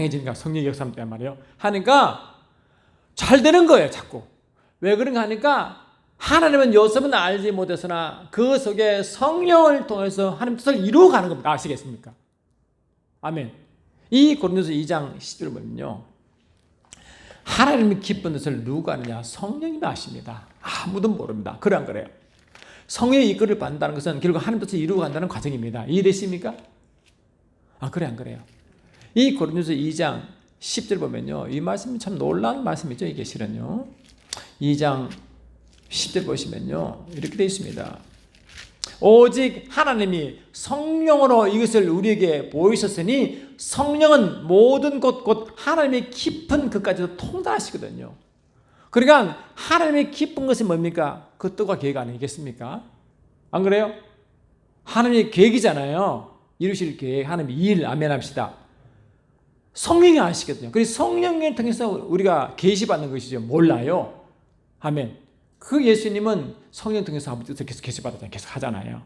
강해지니까 성령의 역사 때문에 말이에요. 하니까 잘 되는 거예요, 자꾸. 왜 그런가 하니까 하나님은 요셉은 알지 못했으나 그 속에 성령을 통해서 하나님 뜻을 이루어가는 겁니다. 아시겠습니까? 아멘. 이 고린도서 2장 10절 보면요, 하나님의 기쁜 뜻을 누가 아느냐? 성령님이 아십니다. 아무도 모릅니다. 그래 안 그래요? 성령의 이끌을 받는다는 것은 결국 하나님 뜻을 이루어간다는 과정입니다. 이해되십니까? 그래 안 그래요? 이 고린도서 2장 10절 보면요, 이 말씀이 참 놀라운 말씀이죠. 이게 실은요, 2장 10절 보시면요, 이렇게 되어 있습니다. 오직 하나님이 성령으로 이것을 우리에게 보이셨으니 성령은 모든 곳 곧 하나님의 깊은 것까지도 통달하시거든요. 그러니까 하나님의 깊은 것이 뭡니까? 그 뜻과 계획 아니겠습니까? 안 그래요? 하나님의 계획이잖아요. 이루실 계획, 하나님의 일, 아멘 합시다. 성령이 아시거든요. 그래서 성령을 통해서 우리가 계시받는 것이죠. 몰라요. 아멘. 그 예수님은 성령 통해서 아버지 뜻을 계속 계시받았잖아요. 계속 하잖아요.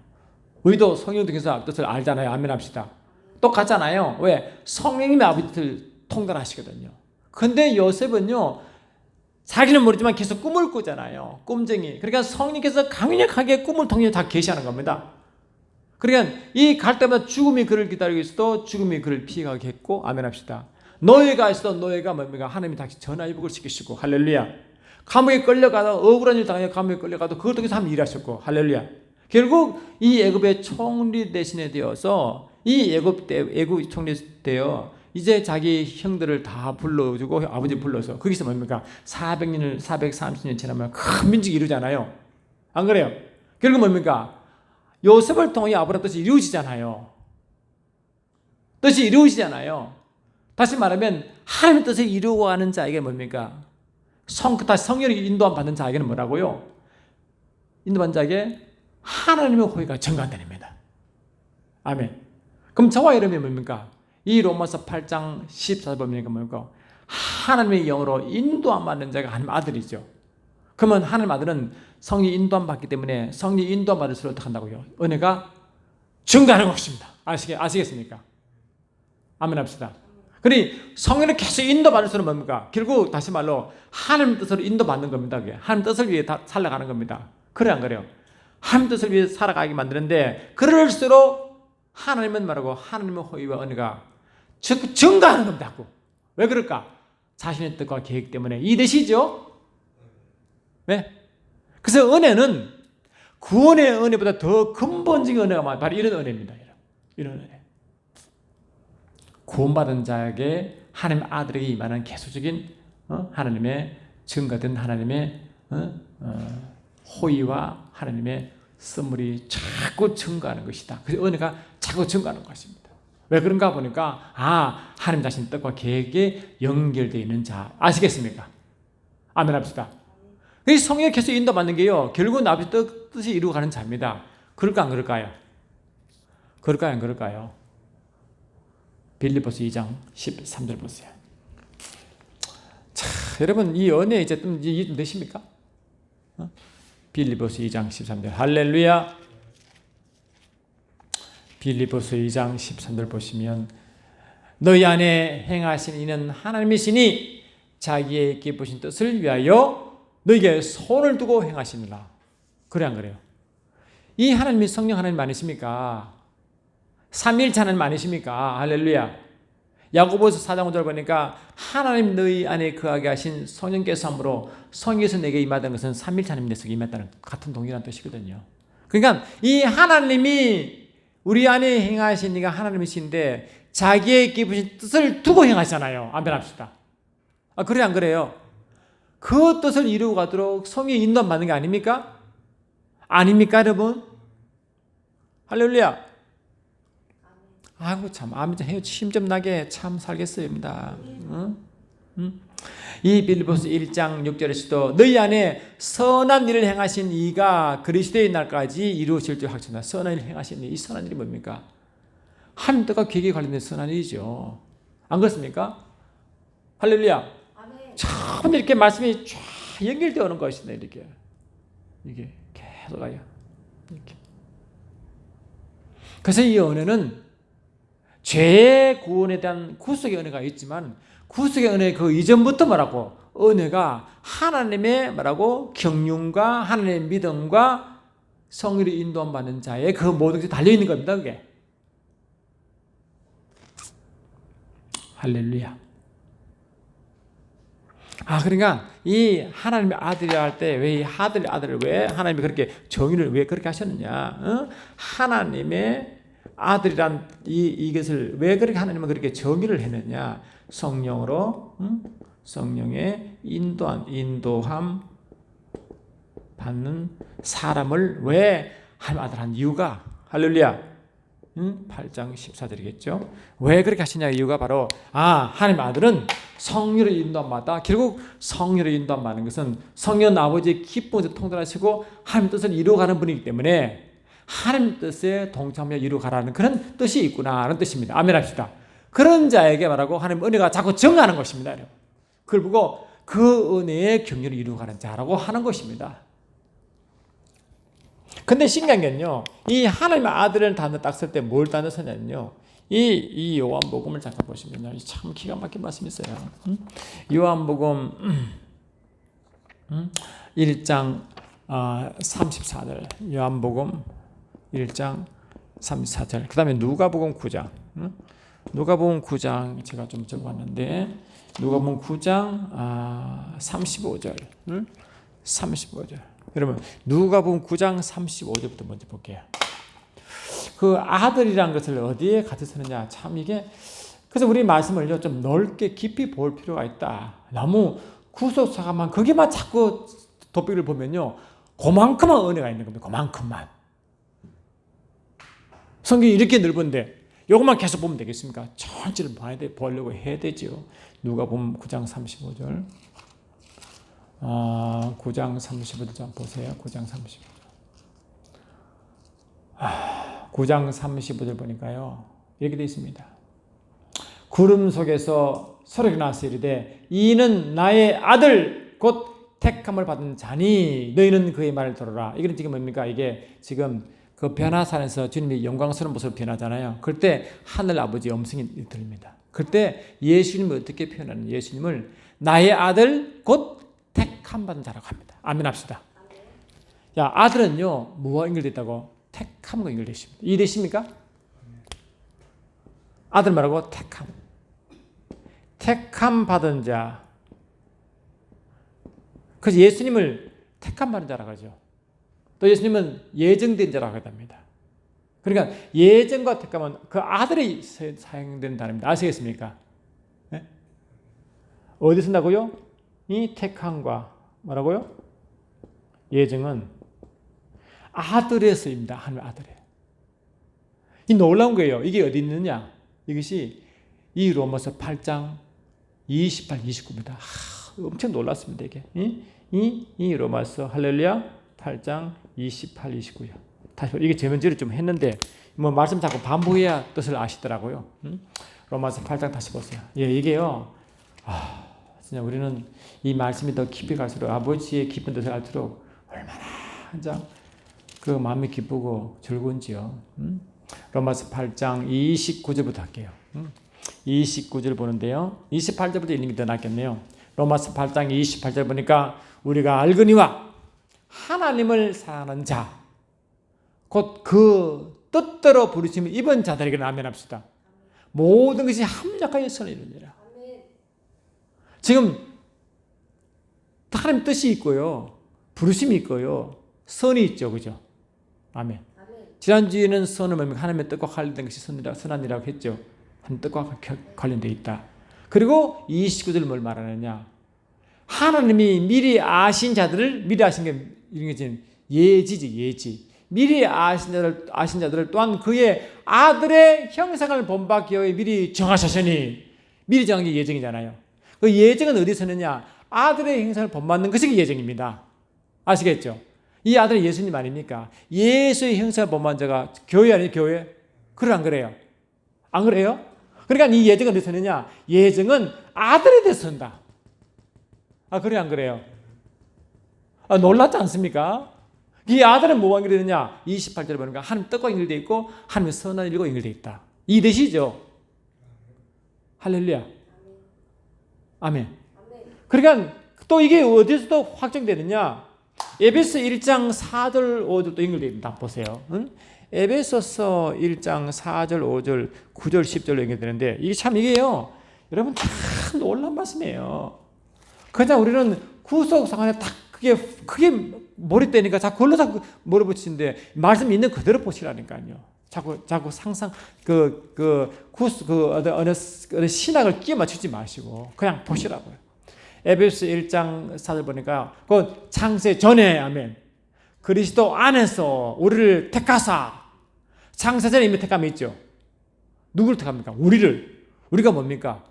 우리도 성령 통해서 뜻을 알잖아요. 아멘 합시다. 똑같잖아요. 왜? 성령님의 아버지 뜻을 통달하시거든요. 근데 요셉은요, 자기는 모르지만 계속 꿈을 꾸잖아요. 꿈쟁이. 그러니까 성령께서 강력하게 꿈을 통해 다 계시하는 겁니다. 그러니까 이 갈 때마다 죽음이 그를 기다리고 있어도 죽음이 그를 피해가게 했고, 아멘 합시다. 노예가 있어도 노예가 뭡니까? 하나님이 다시 전화위복을 시키시고, 할렐루야. 감옥에 끌려가다 억울한 일 당해 감옥에 끌려가도 그걸 통해서 하나님 일하셨고, 할렐루야. 결국 이 애굽의 총리 대신에 되어서 이 애굽 총리 되어 이제 자기 형들을 다 불러주고 아버지 불러서 거기서 뭡니까? 430년 지나면 큰 민족이 이루잖아요. 안 그래요? 결국 뭡니까? 요셉을 통해 아브라함 뜻이 이루어지잖아요. 뜻이 이루어지잖아요. 다시 말하면 하나님의 뜻을 이루어가는 자에게 뭡니까? 다시 성령이 인도함 받는 자에게는 뭐라고요? 인도받는 자에게 하나님의 호의가 증가한다입니다. 아멘. 그럼 저와 여러분이 뭡니까? 이 로마서 8장 14절 보면 뭡니까? 하나님의 영으로 인도함 받는 자가 하나님 아들이죠. 그러면 하나님 아들은 성령 인도함 받기 때문에 성령 인도함 받을수록 어떻게 한다고요? 은혜가 증가하는 것입니다. 아시겠습니까? 아멘 합시다. 그러니 성령을 계속 인도받을수록 뭡니까? 결국 다시 말로 하나님 뜻으로 인도받는 겁니다. 그게. 하나님 뜻을 위해 살아가는 겁니다. 그래 안 그래요? 하나님 뜻을 위해 살아가게 만드는데 그럴수록 하나님은 말하고 하나님의 호의와 은혜가 증가하는 겁니다. 왜 그럴까? 자신의 뜻과 계획 때문에 이해되시죠? 네? 그래서 은혜는 구원의 은혜보다 더 근본적인 은혜가 바로 이런 은혜입니다. 이런 은혜. 구원받은 자에게 하나님 아들에게 임하는 계속적인 하나님의 증가된 하나님의 호의와 하나님의 선물이 자꾸 증가하는 것이다. 그래서 은혜가 자꾸 증가하는 것입니다. 왜 그런가 보니까 하나님 자신 뜻과 계획에 연결되어 있는 자 아시겠습니까? 아멘 합시다. 이 성령이 계속 인도받는 게요, 결국은 아버지 뜻이 이루어가는 자입니다. 그럴까 안 그럴까요? 그럴까요 안 그럴까요? 빌립보서 2장 13절 보세요. 자, 여러분 이 은혜 이제 좀 되십니까? 빌립보서 2장 13절 할렐루야. 빌립보서 2장 13절 보시면 너희 안에 행하신 이는 하나님이시니 자기의 기쁘신 뜻을 위하여 너희에게 손을 두고 행하시느라. 그래 안 그래요? 이 하나님이 성령 하나님 아니십니까? 삼위일체 하나님 아니십니까? 할렐루야. 야고보서 4장 5절 보니까 하나님 너희 안에 거하게 하신 성령께서 함으로 성령께서 내게 임하던 것은 삼위일체 하나님 내 속에 임했다는 같은 동일한 뜻이거든요. 그러니까 이 하나님이 우리 안에 행하신 이가 하나님이신데 자기의 기쁘신 뜻을 두고 행하시잖아요. 아멘 합시다. 그래 안 그래요? 그 뜻을 이루고 가도록 성령의 인도함 받는 게 아닙니까? 아닙니까 여러분? 할렐루야. 아이고 참 아멘 힘 좀 나게 참 살겠습니다. 이 빌립보서 1장 6절에서도 너희 안에 선한 일을 행하신 이가 그리스도의 날까지 이루어질 줄 확신한다. 선한 일을 행하신 이 선한 일이 뭡니까? 하나님 뜻과 계획에 관련된 선한 일이죠. 안 그렇습니까? 할렐루야. 처음 이렇게 말씀이 쫙 연결되어 오는 것이네. 이게 계속 가요. 이렇게. 그래서 이 은혜는 죄의 구원에 대한 구속의 은혜가 있지만 구속의 은혜 그 이전부터 뭐라고 은혜가 하나님의 뭐라고 경륜과 하나님의 믿음과 성령의 인도함 받는 자의 그 모든 것이 달려 있는 겁니다. 그게 할렐루야. 그러니까 이 하나님의 아들이라 할 때 왜 이 아들을 왜 하나님이 그렇게 정의를 왜 그렇게 하셨느냐? 하나님의 아들이란 이것을 왜 그렇게 하나님은 그렇게 정의를 했느냐? 성령으로 성령의 인도함 받는 사람을 왜 하나님 아들 한 이유가 할렐루야. 8장 14절이겠죠. 왜 그렇게 하시냐 이유가 바로 하나님 아들은 성령의 인도함 받다. 결국 성령의 인도함 받는 것은 성령 아버지의 기쁨을 통달하시고 하나님 뜻을 이루어가는 분이기 때문에 하나님 뜻에 동참하여 이루어가라는 그런 뜻이 있구나라는 뜻입니다. 아멘 합시다. 그런 자에게 말하고 하나님 은혜가 자꾸 정하는 것입니다. 그걸 보고 그 은혜의 경륜을 이루어가는 자라고 하는 것입니다. 근데 신기한 게요, 이 하나님의 아들을 단어 딱 쓸 때 뭘 단어 쓰냐면요, 이 요한복음을 잠깐 보시면요, 참 기가 막힌 말씀이 있어요. 요한복음 1장 34절, 요한복음 1장 34절, 그 다음에 누가복음 9장, 누가복음 9장 제가 좀 적어봤는데 누가복음 9장 35절, 35절. 여러분 누가복음 9장 35절부터 먼저 볼게요. 그 아들이란 것을 어디에 같이 쓰느냐, 참 이게 그래서 우리 말씀을요 좀 넓게 깊이 볼 필요가 있다. 너무 구속사가만 거기만 자꾸 도피를 보면요 그만큼만 은혜가 있는 겁니다. 그만큼만. 성경이 이렇게 넓은데 이것만 계속 보면 되겠습니까? 전체를 보려고 해야 되죠. 누가복음 9장 35절. 9장 35절 좀 보세요. 9장 35절. 9장 35절 보니까요 이렇게 되어 있습니다. 구름 속에서 소리가 나서 이르되 이는 나의 아들 곧 택함을 받은 자니 너희는 그의 말을 들어라. 이게 지금 뭡니까? 이게 지금 그 변화산에서 주님이 영광스러운 모습으로 변하잖아요. 그때 하늘 아버지의 음성이 들립니다. 그때 예수님을 어떻게 표현하는, 예수님을 나의 아들 곧 택함 받은 자라고 합니다. 아멘 합시다. 야, 아들은요 뭐와 연결됐다고? 택함과 연결되십니다. 이해되십니까? 아들 말하고 택함. 택함 받은 자. 그래서 예수님을 택함 받은 자라고 하죠. 또 예수님은 예정된 자라고 합니다. 그러니까 예정과 택함은 그 아들이 사용되는 단어입니다. 아시겠습니까? 네? 어디 쓴다고요? 이 택함과 뭐라고요? 예정은 아들에 쓰입니다. 하나님 아들에. 이 놀라운 거예요. 이게 어디 있느냐? 이것이 이 로마서 8장 28, 29입니다. 엄청 놀랐습니다. 이게 이 로마서 할렐루야 8장 28, 29요. 다시 이게 제면제를 좀 했는데 뭐 말씀 자꾸 반복해야 뜻을 아시더라고요. 로마서 8장 다시 보세요. 이게요. 진짜 우리는 이 말씀이 더 깊이 갈수록 아버지의 깊은 뜻을 알수록 얼마나 한장 그 마음이 기쁘고 즐거운지요. 로마서 8장 29절부터 할게요. 29절 보는데요. 28절부터 읽는 게 더 낫겠네요. 로마서 8장 28절 보니까 우리가 알거니와 하나님을 사랑하는 자, 곧 그 뜻대로 부르심을 입은 자들에게는 아멘 합시다. 모든 것이 합력하여 선을 이루니라. 지금 하나님 뜻이 있고요. 부르심이 있고요. 선이 있죠. 그죠? 아멘. 지난주에는 선은 뭡니까? 하나님의 뜻과 관련된 것이 선한이라고 했죠. 하나님 뜻과 관련되어 있다. 그리고 29절 뭘 말하느냐? 하나님이 미리 아신 자들을, 미리 아신 게 이런 게 지금 예지지, 예지. 미리 아신 자들을 또한 그의 아들의 형상을 본받기 위해 미리 정하셨으니, 미리 정한 게 예정이잖아요. 그 예정은 어디서 쓰느냐? 아들의 형상을 본받는 것이 예정입니다. 아시겠죠? 이 아들은 예수님 아닙니까? 예수의 형상을 본받는 자가 교회 아니에요? 교회? 그래 안 그래요? 안 그래요? 그러니까 이 예정은 어디서 쓰느냐? 예정은 아들에 대해서 쓴다. 그래 안 그래요? 놀랍지 않습니까? 이 아들은 뭐와 연결되느냐? 28절에 보니까 하나님 뜻과 연결되어 있고 하나님의 선한 일과 연결되어 있다. 이해되시죠? 할렐루야. 아멘. 그러니까 또 이게 어디서도 확정되느냐? 에베소 1장 4절 5절도 연결되어 있다. 보세요. 응? 에베소서 1장 4절 5절 9절 10절로 연결되는데 이게요. 여러분 참 놀라운 말씀이에요. 그냥 우리는 구속 상황에 딱 그게 몰입되니까 자꾸 그걸로 자꾸 몰아붙이는데 말씀 있는 그대로 보시라니까요. 자꾸 상상 어느 신학을 끼워 맞추지 마시고 그냥 보시라고요. 에베소 1장 4절 보니까 그 창세 전에 아멘. 그리스도 안에서 우리를 택하사 창세 전에 이미 택함이 있죠. 누구를 택합니까? 우리가 뭡니까?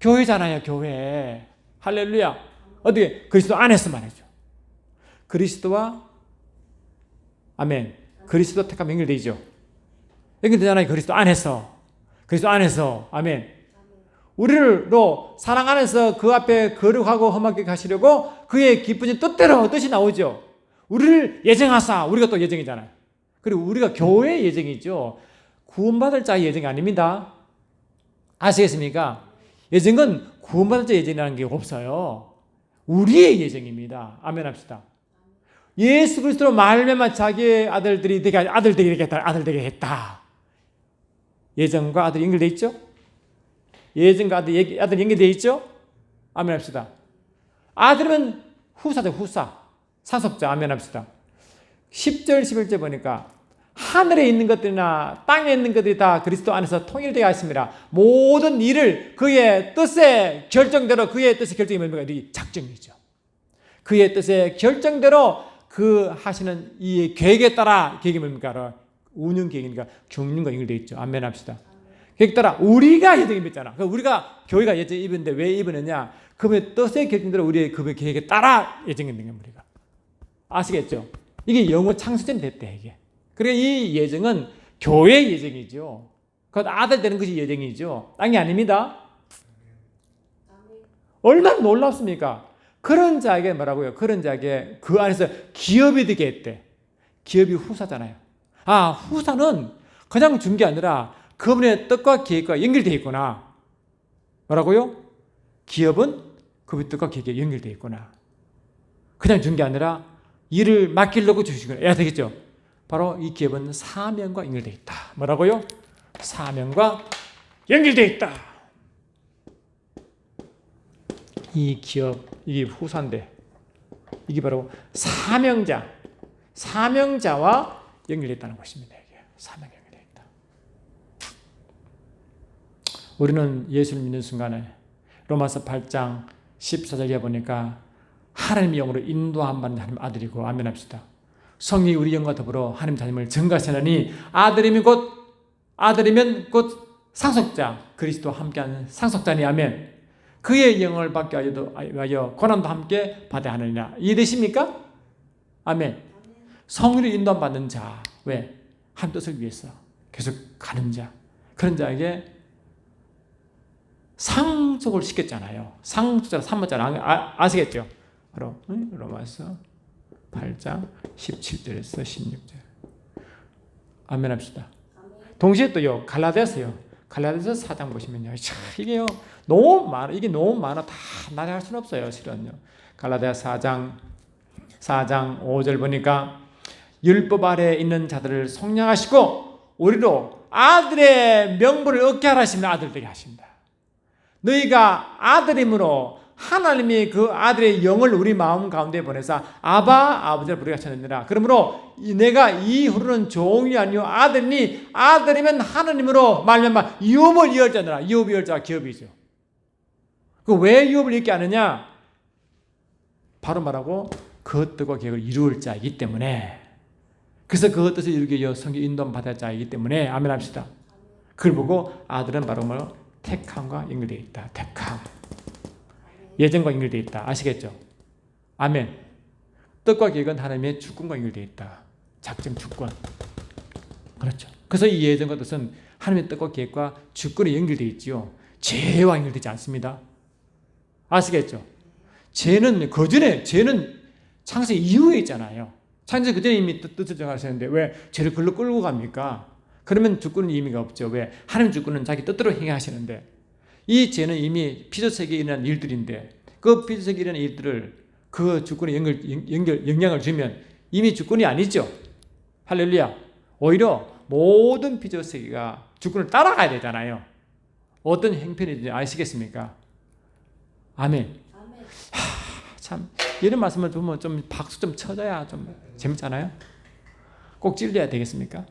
교회잖아요. 교회. 할렐루야. 어떻게? 그리스도 안에서 말이죠. 그리스도와 아멘. 그리스도 택함 연결되죠. 연결되잖아요. 그리스도 안에서 아멘. 우리를로 사랑 안에서 그 앞에 거룩하고 험하게 가시려고 그의 기쁘신 뜻대로 뜻이 나오죠. 우리를 예정하사 우리가 또 예정이잖아요. 그리고 우리가 교회의 예정이죠. 구원받을 자의 예정이 아닙니다. 아시겠습니까? 예정은 구원받을 자의 예정이라는 게 없어요. 우리의 예정입니다. 아멘 합시다. 예수 그리스도로 말미암아 자기의 아들들이 되게 했다. 예정과 아들이 연결되어 있죠? 예정과 아들이 연결되어 있죠? 아멘 합시다. 아들은 후사죠. 후사. 상속자. 아멘 합시다. 10절 11절 보니까 하늘에 있는 것들이나 땅에 있는 것들이 다 그리스도 안에서 통일되게 하십니다. 모든 일을 그의 뜻의 결정대로 그의 뜻의 결정이 뭡니까? 이 작정이죠. 그의 뜻의 결정대로 그 하시는 이 계획에 따라 계획이 뭡니까? 운영 계획이니까 경륜과 연결되어 있죠. 아멘 합시다. 계획 따라 우리가 예정이 있잖아. 우리가 교회가 예정 입었는데 왜 입었느냐? 그분의 뜻의 결정대로 우리의 그분의 계획에 따라 예정이 있는 겁니다. 우리가. 아시겠죠? 이게 영어 창세전 됐대 이게. 그러니까 이 예정은 교회의 예정이죠. 그 아들 되는 것이 예정이죠. 땅이 아닙니다. 얼마나 놀랍습니까? 그런 자에게 뭐라고요? 그런 자에게 그 안에서 기업이 되게 했대. 기업이 후사잖아요. 아, 후사는 그냥 준 게 아니라 그분의 뜻과 계획과 연결되어 있구나. 뭐라고요? 기업은 그분의 뜻과 계획에 연결되어 있구나. 그냥 준 게 아니라 일을 맡기려고 주시구나. 해야 되겠죠? 바로 이 기업은 사명과 연결되어 있다. 뭐라고요? 사명과 연결되어 있다. 이 기업, 이게 후사인데 이게 바로 사명자와 연결되어 있다는 것입니다. 이게 사명 연결되어 있다. 우리는 예수를 믿는 순간에 로마서 8장 14절에 보니까 하나님의 영으로 인도함 받는 하나님 아들이고 아멘 합시다. 성령이 우리 영과 더불어 하나님 자녀를 증거하시나니 아들이면 곧 상속자 그리스도와 함께하는 상속자니 아멘. 그의 영을 받게 하여 고난도 함께 받아야 하느니라. 이해되십니까? 아멘. 성령의 인도함 받는 자. 왜? 한 뜻을 위해서 계속 가는 자. 그런 자에게 상속을 시켰잖아요. 상속자 3번자를 아시겠죠? 바로 로마서 8장 17절에서 16절. 아멘 합시다. 동시에 또요. 갈라디아서 4장 보시면요. 이게요. 너무 많아. 다 나열할 수는 없어요. 실은요. 갈라디아 4장 5절 보니까 율법 아래 있는 자들을 속량하시고 우리로 아들의 명분을 얻게 하시면 아들 되게 하신다. 너희가 아들임으로 하나님이 그 아들의 영을 우리 마음 가운데 보내사 아버지를 부르게 하셨느니라. 그러므로 내가 이후로는 종이 아니요 아들이니 아들이면 하나님으로 말미암아 유업을 이을 자니라. 유업을 이을 자가 기업이죠. 그 왜 유업을 잊게 하느냐? 바로 말하고 그 뜻과 계획을 이루을 자이기 때문에. 그래서 그 뜻을 이루기 위해 성령 인도함 받을 자이기 때문에 아멘 합시다. 그걸 보고 아들은 바로 뭐로 택함과 연결되어 있다. 택함. 예정과 연결되어 있다. 아시겠죠? 아멘. 뜻과 계획은 하나님의 주권과 연결되어 있다. 작정 주권. 그렇죠. 그래서 이 예정과 뜻은 하나님의 뜻과 계획과 주권이 연결되어 있지요. 죄와 연결되지 않습니다. 아시겠죠? 죄는 창세 이후에 있잖아요. 창세 그전에 이미 뜻을 정하셨는데 왜 죄를 글로 끌고 갑니까? 그러면 주권은 의미가 없죠. 왜? 하나님 주권은 자기 뜻대로 행하시는데 이 죄는 이미 피조세계에 일어난 일들인데 그 피조세계에 일어난 일들을 그 주권에 영향을 주면 이미 주권이 아니죠. 할렐루야. 오히려 모든 피조세계가 주권을 따라가야 되잖아요. 어떤 형편이든지 아시겠습니까? 아멘. 참 이런 말씀을 보면 좀 박수 좀 쳐줘야 좀 재밌잖아요. 꼭 찔려야 되겠습니까?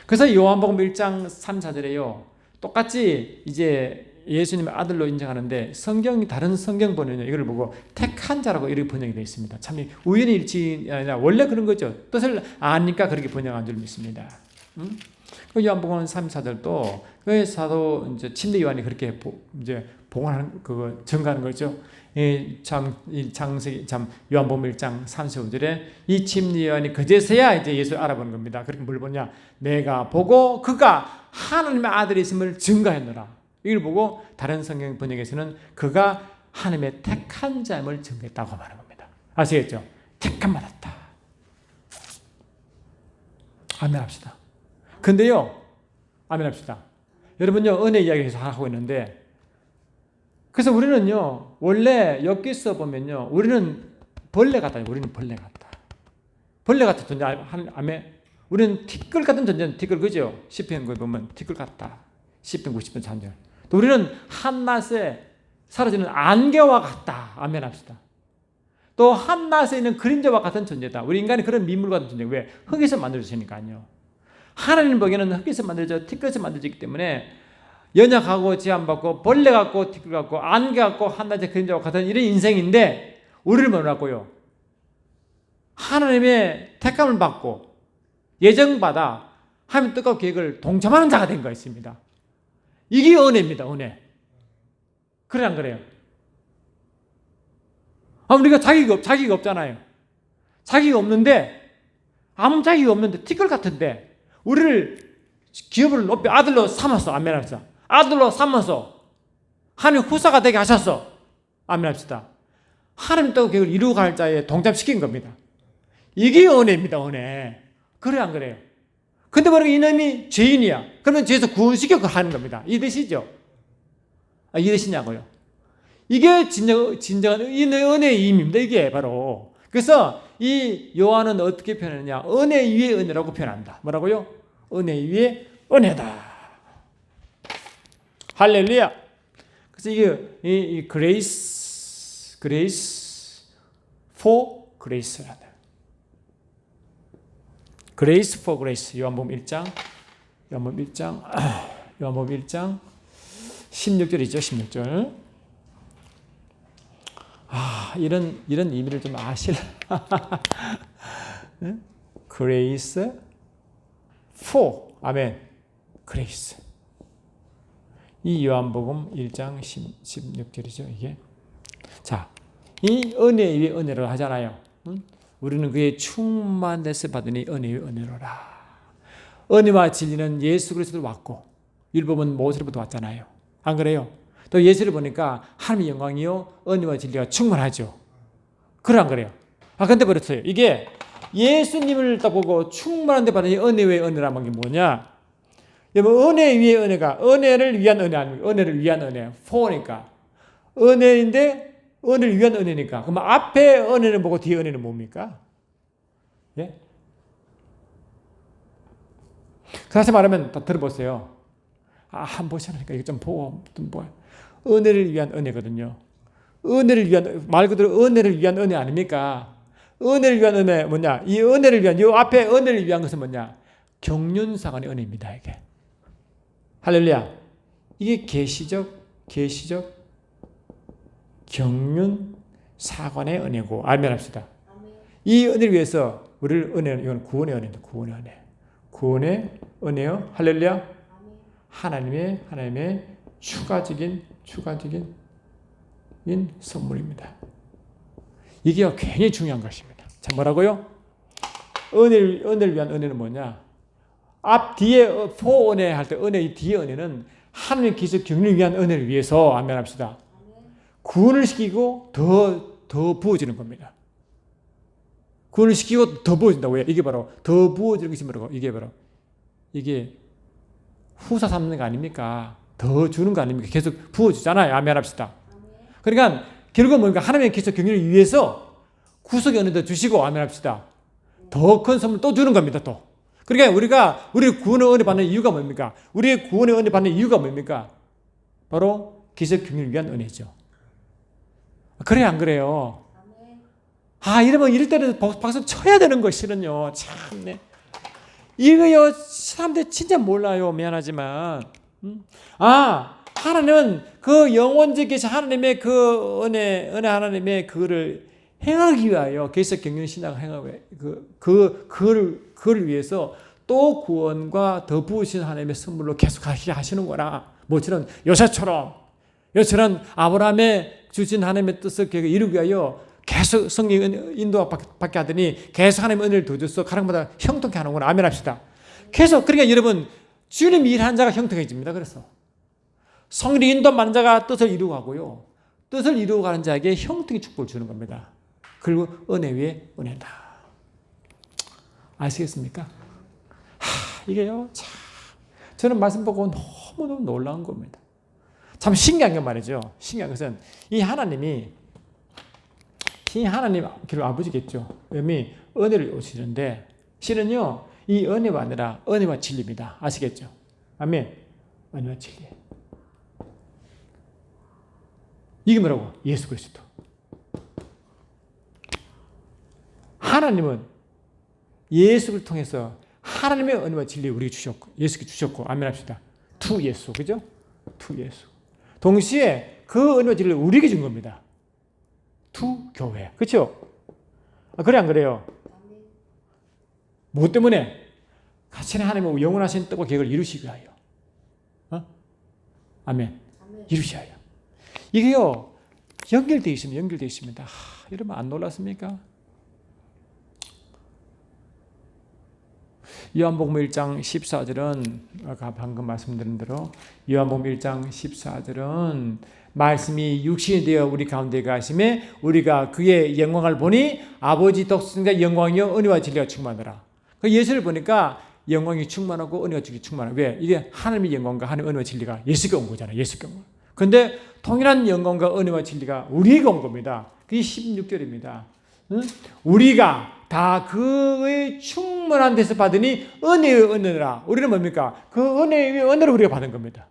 그래서 요한복음 1장 3, 4절에요. 똑같이 이제 예수님의 아들로 인정하는데 성경이 다른 성경 번역은 이걸 보고 택한 자라고 이렇게 번역이 되어 있습니다. 참 우연히 일치 아니라 원래 그런 거죠. 뜻을 아니까 그렇게 번역한 줄 믿습니다. 그 요한복음 3, 4절도 그 사도 이제 침례 요한이 그렇게 이제 봉헌하는 그거 증가하는 거죠. 참 요한복음 1장 35절에 이 침례 요한이 그제서야 이제 예수를 알아보는 겁니다. 그렇게 뭘 보냐? 내가 보고 그가 하나님의 아들이 있음을 증거했노라. 이걸 보고 다른 성경 번역에서는 그가 하나님의 택한 자임을 증거했다고 말하는 겁니다. 아시겠죠? 택함 받았다. 아멘 합시다. 근데요, 아멘 합시다. 여러분요, 은혜 이야기 계속 하고 있는데, 그래서 우리는요, 원래 여기서 보면요, 우리는 벌레 같다. 우리는 벌레 같다. 벌레 같은 존재, 아멘. 우리는 티끌 같은 존재는 티끌, 그죠? 시편 거에 보면 티끌 같다. 시편 90편 3절. 또 우리는 한낮에 사라지는 안개와 같다. 아멘 합시다. 또 한낮에 있는 그림자와 같은 존재다. 우리 인간이 그런 미물 같은 존재. 왜? 흙에서 만들어지니까요. 하나님 보기에는 흙에서 만들어져 티끌에서 만들어지기 때문에 연약하고 제한받고 벌레 같고 티끌 같고 안개 같고 한낮의 그림자와 같은 이런 인생인데 우리를 뭐라고요? 하나님의 택함을 받고 예정받아 하나님 뜻과 계획을 동참하는 자가 된 것입니다. 이게 은혜입니다. 은혜. 그래 안 그래요? 우리가 자기가 없잖아요. 자기가 없는데 아무 자기가 없는데 티끌 같은데 우리를 기업을 높여 아들로 삼았어. 아멘 합시다. 아들로 삼아서 하나님 후사가 되게 하셨어. 아멘 합시다. 하나님 뜻과 계획을 이루어갈 자에 동참시킨 겁니다. 이게 은혜입니다. 은혜. 그래 안 그래요? 근데 만약에 이놈이 죄인이야. 그러면 죄에서 구원시켜 하는 겁니다. 이해되시죠? 이해되시냐고요? 이게 진정한 은혜의 임입니다. 이게 바로. 그래서 이 요한은 어떻게 표현하느냐? 은혜 위에 은혜라고 표현한다. 뭐라고요? 은혜 위에 은혜다. 할렐루야. 그래서 이게 이 grace for grace라다. Grace for grace. 요한복음 1장 16절이죠. 16절. 이런 의미를 좀 아실라. Grace for. 아멘. Grace. 이 요한복음 1장 16절이죠. 이게. 자, 이 은혜 위에 은혜를 하잖아요. 우리는 그의 충만해서 받으니 은혜의 은혜로라. 은혜와 진리는 예수 그리스도로 왔고 율법은 모세로부터 왔잖아요. 안 그래요? 또 예수를 보니까 하나님의 영광이요 은혜와 진리가 충만하죠. 그래 안 그래요? 근데 그렇어요. 이게 예수님을 딱 보고 충만한데 받으니 은혜 위에 은혜라는 게 뭐냐? 여러분 은혜 위에 은혜가 은혜를 위한 은혜 아닙니까? 은혜를 위한 은혜. for니까 은혜인데 은혜를 위한 은혜니까. 그럼 앞에 은혜는 뭐고 뒤에 은혜는 뭡니까? 예? 다시 말하면 다 들어보세요. 한번 보시라니까 이거 좀 보고 좀 뭐. 은혜를 위한 은혜거든요. 은혜를 위한 말 그대로 은혜를 위한 은혜 아닙니까? 은혜를 위한 은혜 뭐냐? 이 은혜를 위한 이 앞에 은혜를 위한 것은 뭐냐? 경륜사관의 은혜입니다. 이게. 할렐루야. 이게 계시적 경륜 사관의 은혜고 아멘 합시다. 이 은혜를 위해서 우리를 은혜 이건 구원의 은혜입니다. 구원의 은혜. 구원의 은혜요. 할렐루야. 하나님의 추가적인 선물입니다. 이게 굉장히 중요한 것입니다. 자, 뭐라고요? 은혜를 위한 은혜는 뭐냐? 뒤에 for 은혜 할 때 은혜의 뒤에 은혜는 하나님의 기술 경륜을 위한 은혜를 위해서 아멘 합시다. 구원을 시키고 더 부어지는 겁니다. 구원을 시키고 더 부어진다고 왜? 이게 바로 더 부어지는 것이 뭐라고? 이게 바로 이게 후사 삼는 거 아닙니까? 더 주는 거 아닙니까? 계속 부어주잖아요. 아멘 합시다. 그러니까 결국은 뭔가 하나님의 계속 경륜을 위해서 구속의 은혜도 주시고 아멘 합시다. 더 큰 선물 또 주는 겁니다. 또. 그러니까 우리 구원의 은혜 받는 이유가 뭡니까? 우리의 구원의 은혜 받는 이유가 뭡니까? 바로 기적 경륜을 위한 은혜죠. 그래요, 안 그래요? 이러면 이럴 때는 박수 쳐야 되는 거 실은요. 참네. 이거요, 사람들 진짜 몰라요. 미안하지만. 하나님은 그 영원적이신 하나님의 그 은혜 하나님의 그거를 행하기 위하여 계속 경륜 신앙을 행하고 그를 위해서 또 구원과 더 부으신 하나님의 선물로 계속 하시는구나. 모처럼 요새처럼 아브라함의 주신 하나님의 뜻을 이루기 위하여 계속 성령 인도 받게 하더니 계속 하나님의 은혜를 더 줘서 가랑마다 형통케 하는구나. 아멘 합시다. 계속 그러니까 여러분 주님 일한 자가 형통해집니다. 그래서 성령 인도 받는 자가 뜻을 이루고 가고요. 뜻을 이루고 가는 자에게 형통의 축복을 주는 겁니다. 그리고 은혜 위에 은혜다. 아시겠습니까? 이게요. 참 저는 말씀 보고 너무너무 놀라운 겁니다. 참 신기한 게 말이죠. 신기한 것은 이 하나님 결국 아버지겠죠. 이미 은혜를 오시는데 실은요 이 은혜가 아니라 은혜와 진리입니다. 아시겠죠? 아멘. 은혜와 진리. 이게 뭐라고? 예수 그리스도. 하나님은 예수를 통해서 하나님의 은혜와 진리 우리에게 주셨고 예수께 주셨고 아멘 합시다. 투 예수. 그죠? 투 예수. 동시에 그 은혜와 진리를 우리에게 준 겁니다. 투 교회. 그렇죠? 그래 안 그래요? 무엇 때문에? 가시는 하나님의 영원하신 뜻과 계획을 이루시기 위하여. 아멘. 이루시기 위하여. 이게요. 연결되어 있습니다. 여러분 안 놀랐습니까? 요한복음 1장 14절은 아까 방금 말씀드린 대로 요한복음 1장 14절은 말씀이 육신이 되어 우리 가운데 가심에 우리가 그의 영광을 보니 아버지 독생자 영광이요 은혜와 진리가 충만하더라. 그 예수를 보니까 영광이 충만하고 은혜가 충만하고 왜? 이게 하나님의 영광과 하나님의 은혜와 진리가 예수께 온 거잖아요. 예수께 온 거. 그런데 동일한 영광과 은혜와 진리가 우리에게 온 겁니다. 그게 16절입니다. 우리가 다 그의 충만한 데서 받으니 은혜의 은혜라. 우리는 뭡니까? 그 은혜의 은혜를 우리가 받은 겁니다.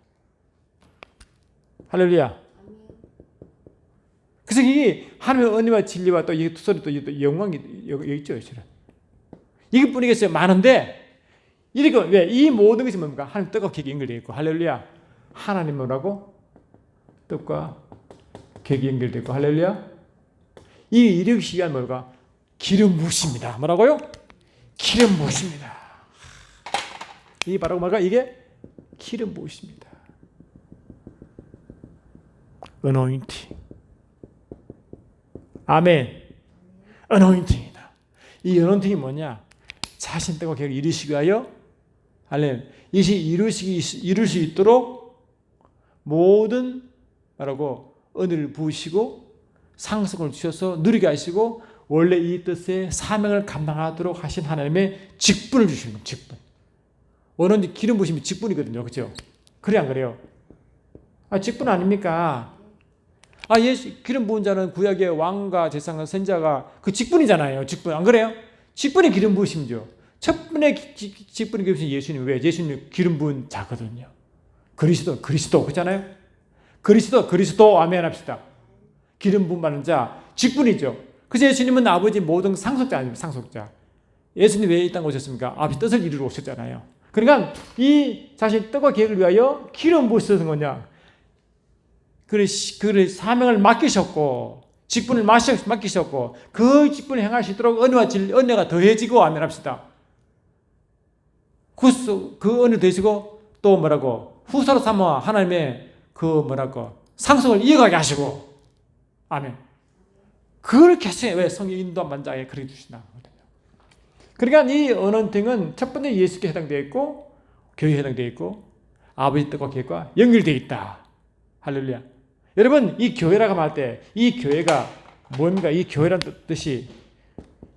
할렐루야. 그래서 이 하나님의 은혜와 진리와 또 이 소리 또 영광이 여기 있죠. 이게 뿐이겠어요. 많은데 이거 왜? 이 모든 것이 뭡니까? 하나님 뜻과 계획이 연결되어 있고 할렐루야. 하나님 뭐라고? 뜻과 계획이 연결되어 있고 할렐루야. 이 이루기 위한 뭐가? 기름 부으십니다. 뭐라고요? 기름 부으십니다. 이 바로 뭐가? 이게 기름 부으십니다. anointing. 아멘. anointing이다. 이 anointing이 뭐냐? 자신 뜻과 계획을 이루시기 위하여 할렐루야. 이것이 이룰 수 있도록 모든 뭐라고 은혜를 부으시고 상속을 주셔서 누리게 하시고 원래 이 뜻의 사명을 감당하도록 하신 하나님의 직분을 주시는 겁니다. 직분. 원하는 기름 부으심이 직분이거든요. 그렇죠? 그래 안 그래요? 직분 아닙니까? 예수 기름 부은 자는 구약의 왕과 제사장과 선지자가 그 직분이잖아요. 직분. 안 그래요? 직분이 기름 부으심이죠. 첫 번째 직분이 기름 부으신 예수님. 왜? 예수님이 기름 부은 자거든요. 그리스도 그렇잖아요. 그리스도 아멘 합시다. 기름 부음 받는 자 직분이죠. 그래서 예수님은 아버지 모든 상속자 아닙니까? 상속자. 예수님 왜 이 땅에 오셨습니까? 아버지 뜻을 이루러 오셨잖아요. 그러니까 이 자신 뜻과 계획을 위하여 기름 부으시는 거냐? 그를 사명을 맡기셨고 직분을 맡기셨고 그 직분을 행하시도록 은혜와 진리, 은혜가 더해지고 아멘 합시다. 그 은혜 더해지고 또 뭐라고? 후사로 삼아 하나님의 그 뭐라고? 상속을 이어가게 하시고 아멘. 그걸 계속 왜 성령 인도한 만장에 그렇게 주시나 하거든요. 그러니까 이 언어팅은 첫 번째 예수께 해당되어 있고 교회에 해당되어 있고 아버지 뜻과 계획과 연결되어 있다. 할렐루야. 여러분 이 교회라고 할 때 이 교회가 뭡니까? 이 교회란 뜻이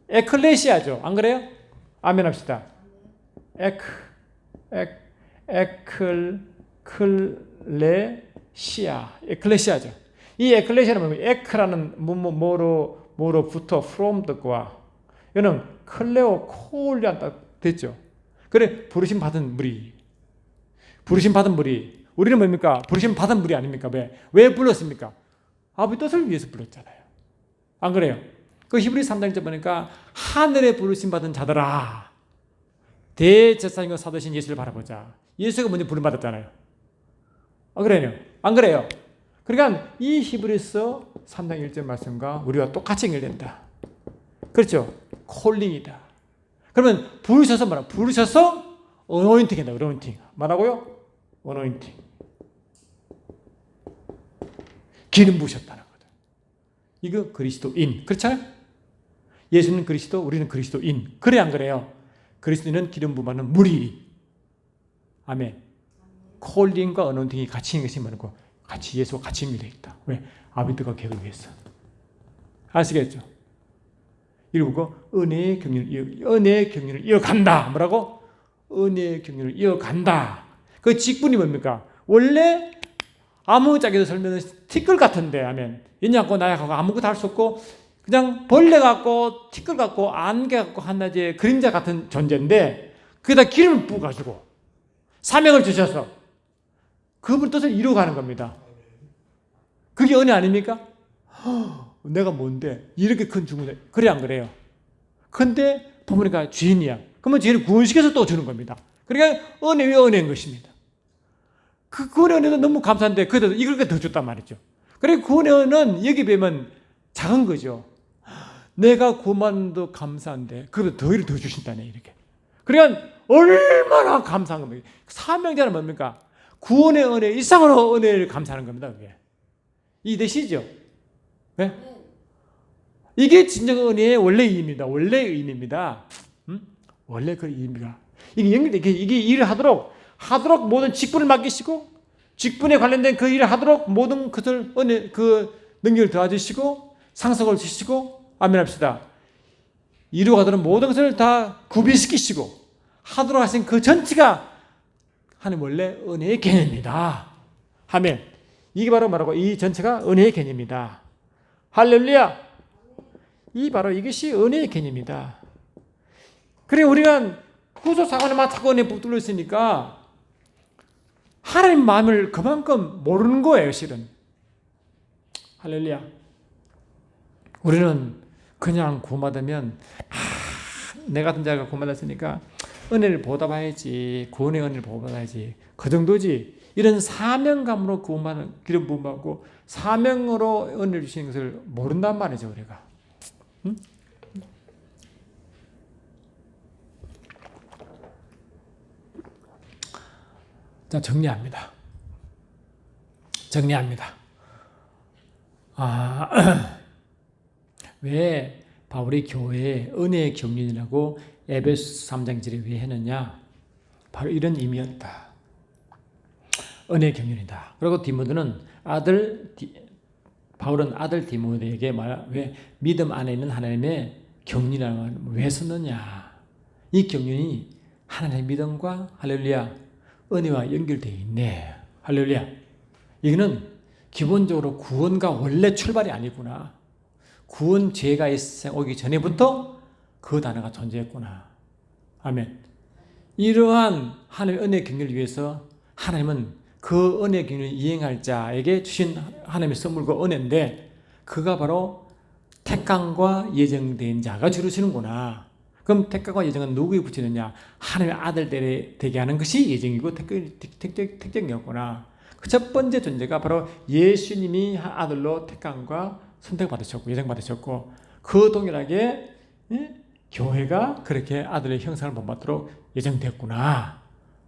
에클레시아죠. 안 그래요? 아멘 합시다. 에클레시아죠. 이 에클레시아는 뭐냐면 에크라는 뭐로부터 from 듣고와 이거는 클레오 콜리안 딱 됐죠. 그래 부르심 받은 무리. 우리는 뭡니까? 부르심 받은 무리 아닙니까? 왜 불렀습니까? 아버지 뜻을 위해서 불렀잖아요. 안 그래요? 그 히브리 3장에 보니까 하늘에 부르심 받은 자들아 대제사장과 사도신 예수를 바라보자. 예수가 먼저 부름 받았잖아요. 안 그래요? 그러니까 이 히브리서 3장 1절 말씀과 우리와 똑같이 연결된다. 그렇죠? 콜링이다. 그러면 부르셔서 어노인팅 한다. 어노인팅. 뭐라고요? 어노인팅. 기름 부으셨다는 거죠. 이거 그리스도인. 그렇잖아요? 예수는 그리스도, 우리는 그리스도인. 그래 안 그래요? 그리스도인은 기름 부음받는 무리. 아멘. 콜링과 어노인팅이 같이 있는 것이 뭐고 같이 예수와 같이 연결되어 있다. 왜? 아버지 뜻과 계획을 위해서. 아시겠죠? 이러고 은혜의 경륜을 이어간다. 뭐라고? 은혜의 경륜을 이어간다. 그 직분이 뭡니까? 원래 아무짝에도 설명은 티끌 같은데 하면 인자하고 나약하고 아무것도 할 수 없고 그냥 벌레 같고 티끌 같고 안개 같고 한낮에 그림자 같은 존재인데 그에다 기름을 부어가지고 사명을 주셔서 그분 뜻을 이루어가는 겁니다. 그게 은혜 아닙니까? 내가 뭔데 이렇게 큰 중국에 그래 안 그래요? 근데 보니까 주인이야. 그러면 주인을 구원시켜서 또 주는 겁니다. 그러니까 은혜 위에 은혜인 것입니다. 그 은혜는 너무 감사한데 그래도 이걸 더 줬단 말이죠. 그래 그 은혜는 여기 보면 작은 거죠. 내가 구원도 감사한데 그보다 더 주신다네 이렇게. 그러니까 얼마나 감사한 겁니까? 사명자는 뭡니까? 구원의 은혜 이상으로 은혜를 감사하는 겁니다. 그게. 이해되시죠? 네? 이게 진정 은혜의 원래 의미입니다. 원래 의미입니다. 원래 그 의미가 이게 연결돼 이게 일을 하도록 모든 직분을 맡기시고 직분에 관련된 그 일을 하도록 모든 것을 은혜 그 능력을 도와주시고 상속을 주시고 아멘합시다. 이루어가도록 모든 것을 다 구비시키시고 하도록 하신 그 전체가 하나님 원래 은혜의 개념입니다. 아멘. 이게 바로 말하고 이 전체가 은혜의 개념입니다. 할렐루야. 이것이 은혜의 개념이다. 그래 우리가 구속 사건에만 자꾸 은혜 붙들려 있으니까 하나님 마음을 그만큼 모르는 거예요, 실은. 할렐루야. 우리는 그냥 구원받으면 내 같은 자가 구원받았으니까 은혜를 보답해야지, 구원의 은혜를 보답해야지, 그 정도지. 이런 사명감으로 구원받는 기름 부음받고 사명으로 은혜를 주시는 것을 모른단 말이죠, 우리가. 응? 자, 정리합니다. 왜 바울이 교회에 은혜의 경륜이라고 에베소 3장 1절에 왜 했느냐? 바로 이런 의미였다. 은혜의 경륜이다. 그리고 바울은 아들 디모데에게 왜 믿음 안에 있는 하나님의 경륜이라는 말 왜 썼느냐? 이 경륜이 하나님의 믿음과 할렐루야 은혜와 연결되어 있네. 할렐루야. 이거는 기본적으로 구원과 원래 출발이 아니구나. 구원 죄가 오기 전에부터 그 단어가 존재했구나. 아멘. 이러한 하나님의 은혜의 경륜을 위해서 하나님은 그 은혜의 경륜을 이행할 자에게 주신 하나님의 선물과 은혜인데 그가 바로 택함과 예정된 자가 주시는구나. 그럼 택함과 예정은 누구에 붙이느냐? 하나님의 아들 되게 하는 것이 예정이고 택정이었구나. 그 첫 번째 존재가 바로 예수님이 아들로 택함과 선택받으셨고 예정받으셨고 그 동일하게 교회가 그렇게 아들의 형상을 본받도록 예정되었구나.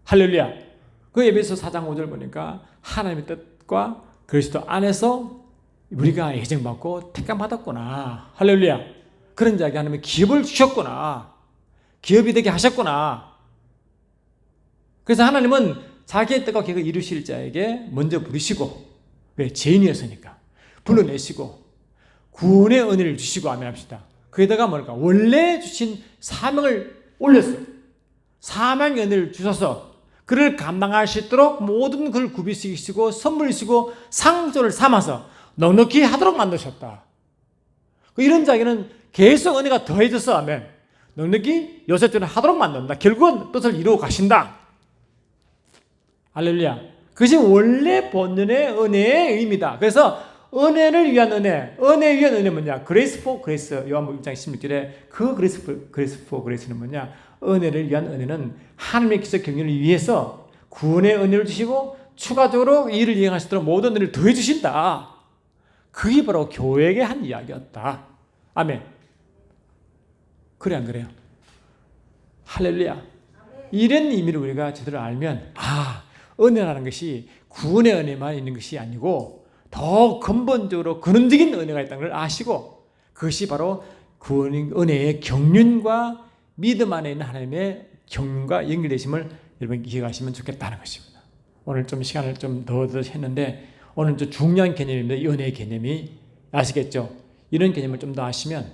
할렐루야. 그 에베소 4장 5절 보니까 하나님의 뜻과 그리스도 안에서 우리가 예정받고 택함받았구나. 할렐루야. 그런 자에게 하나님의 기업을 주셨구나. 기업이 되게 하셨구나. 그래서 하나님은 자기의 뜻과 계획을 이루실 자에게 먼저 부르시고 왜? 죄인이었으니까 불러내시고 구원의 은혜를 주시고 아멘합시다. 거기다가 뭘까? 원래 주신 사명을 올렸어요. 사명의 은혜를 주셔서 그를 감당할 수 있도록 모든 그를 구비시키시고 선물이시고 상조를 삼아서 넉넉히 하도록 만드셨다. 이런 자에게는 계속 은혜가 더해져서 아멘. 넉넉히 요셉처럼 하도록 만든다. 결국은 뜻을 이루어 가신다. 할렐루야. 그것이 원래 본연의 은혜의 의미다. 그래서 은혜를 위한 은혜, 은혜에 위한 은혜 뭐냐? 그레이스 포 그레이스. 요한복음 1장 16절에 그 그레이스 포 그레이스는 뭐냐? 은혜를 위한 은혜는 하나님의 기적 경륜을 위해서 구원의 은혜를 주시고 추가적으로 이 일을 이행할 수 있도록 모든 은혜를 더해 주신다. 그게 바로 교회에게 한 이야기였다. 아멘. 그래 안 그래요? 할렐루야. 이런 의미를 우리가 제대로 알면 은혜라는 것이 구원의 은혜만 있는 것이 아니고 더 근본적으로 근원적인 은혜가 있다는 걸 아시고 그것이 바로 구원의 은혜의 경륜과 믿음 안에 있는 하나님의 경륜과 연결되심을 여러분 기억하시면 좋겠다는 것입니다. 오늘 좀 시간을 좀 더 했는데 오늘 좀 중요한 개념입니다. 이 은혜의 개념이 아시겠죠? 이런 개념을 좀 더 아시면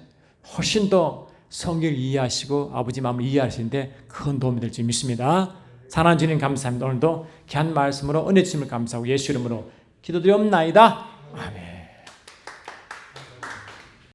훨씬 더 성경을 이해하시고 아버지 마음을 이해하시는데 큰 도움이 될 줄 믿습니다. 사랑하는 주님 감사합니다. 오늘도 귀한 말씀으로 은혜 주심을 감사하고 예수 이름으로 기도드리옵나이다. 아멘.